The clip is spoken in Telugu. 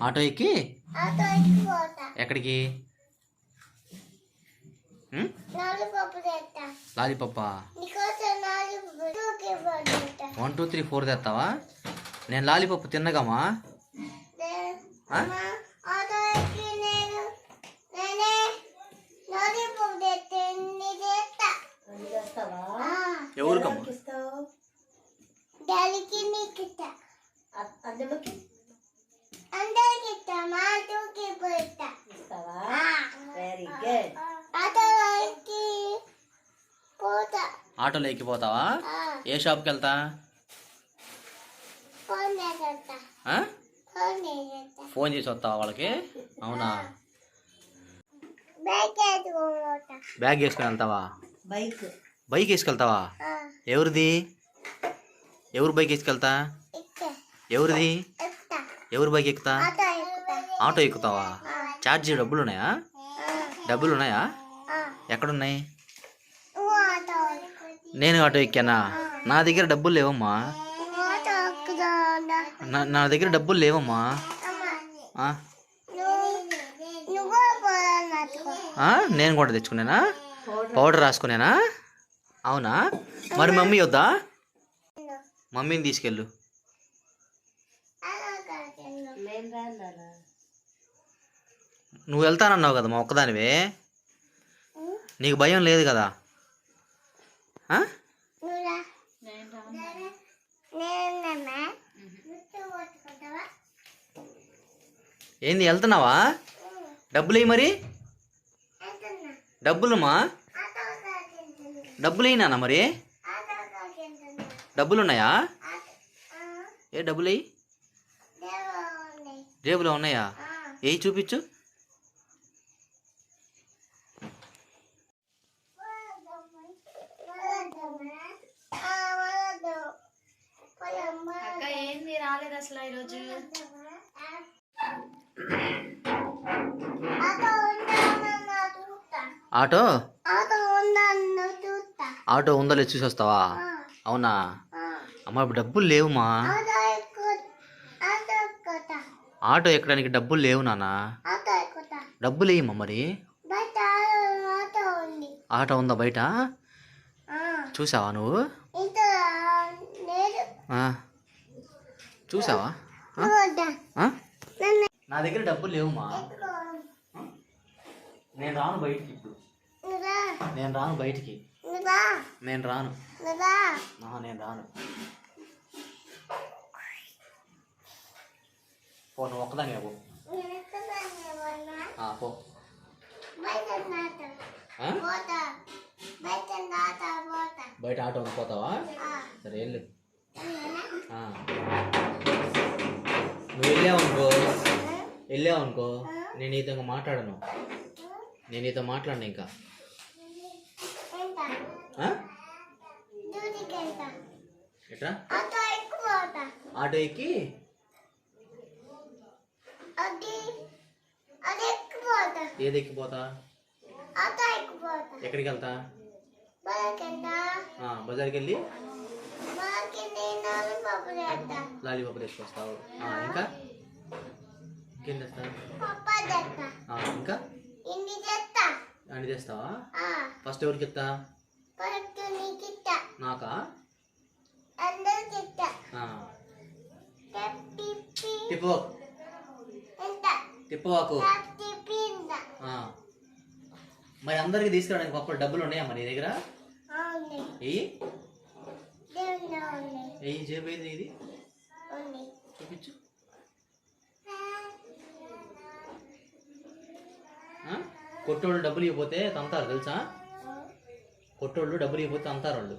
ఆటో ఎక్కి ఎక్కడికి? లాలీపప్పా 1 2 3 4 తెస్తావా? నేను లాలీపప్పు తిన్నగమ్మా. ఎవరికమ్మా? ఆటోలో ఎక్కిపోతావా? ఏ షాప్కి వెళ్తా? ఫోన్ చేసి వస్తావా వాళ్ళకి? అవునా? బ్యాగ్ వేసుకుని వెళ్తావా? బైక్ వేసుకెళ్తావా? ఎవరిది? ఎవరు బైక్ వేసుకెళ్తా? ఎవరిది? ఎవరు బైక్ ఎక్కుతా? ఆటో ఎక్కుతావా? ఛార్జీ డబ్బులు ఉన్నాయా? డబ్బులు ఉన్నాయా? ఎక్కడున్నాయి? నేను ఆటో ఎక్కానా? నా దగ్గర డబ్బులు లేవమ్మా. నా దగ్గర డబ్బులు లేవమ్మా. నేను కూడా తెచ్చుకున్నానా? పౌడర్ రాసుకునేనా? అవునా? మరి మమ్మీ వద్దా? మమ్మీని తీసుకెళ్ళు. నువ్వు వెళ్తానన్నావు కదమ్మా ఒక్కదానివే. నీకు భయం లేదు కదా? ఏంది వెళ్తున్నావా? డబ్బులు వేయి మరి. డబ్బులుమా? డబ్బులు అయినా మరి? డబ్బులు ఉన్నాయా? ఏ డబ్బులు అయ్యి జేబులో ఉన్నాయా? ఏ చూపించు. ఏంది రాలేదు అసలు ఈరోజు? ఆటో ఆటో ఉందో లేదు చూసి వస్తావా? అవునా అమ్మ? ఇప్పుడు డబ్బులు లేవుమా. ఆటో ఎక్కడానికి డబ్బులు లేవు నాన్న. డబ్బులు వేయమ్మా మరి. ఆటో ఉందా బయట? చూసావా నువ్వు? చూసావా? నా దగ్గర డబ్బులు లేవుమా. నేను రాను బయటికి ఇప్పుడు. నేను రాను బయటికి. నేను రాను. నేను రాను. పో, నువ్వు ఒక్కదాని పో. పో. బయట ఆటో పోతావా? సరే వెళ్ళు. నువ్వు వెళ్ళావనుకో నేను నీతో ఇంకా మాట్లాడను. నేను నీతో మాట్లాడను ఇంకా. ఎట్రా? ఆటో ఎక్కి ఏది ఎక్కిపోతా? ఎక్కడికి వెళ్తా? బజార్కి వెళ్ళి లాలీపాపు తీసుకొస్తావు. ఇంకా ఇంకేం తెస్తావు? ఇంకా అన్ని తెస్తావా? ఫస్ట్ ఎవరికి ఇస్తా? నాకా? తిప్పవాకు. మరి అందరికి తీసుకురావడానికి అప్పుడు డబ్బులు ఉన్నాయా మరి నీ దగ్గర? జేబు ఏది ఇది? చూపించు. కొట్టోళ్ళు డబ్బులు ఇవ్వకపోతే తంతారు తెలుసా? కొట్టోళ్ళు డబ్బులు ఇవ్వకపోతే అంతారు వాళ్ళు.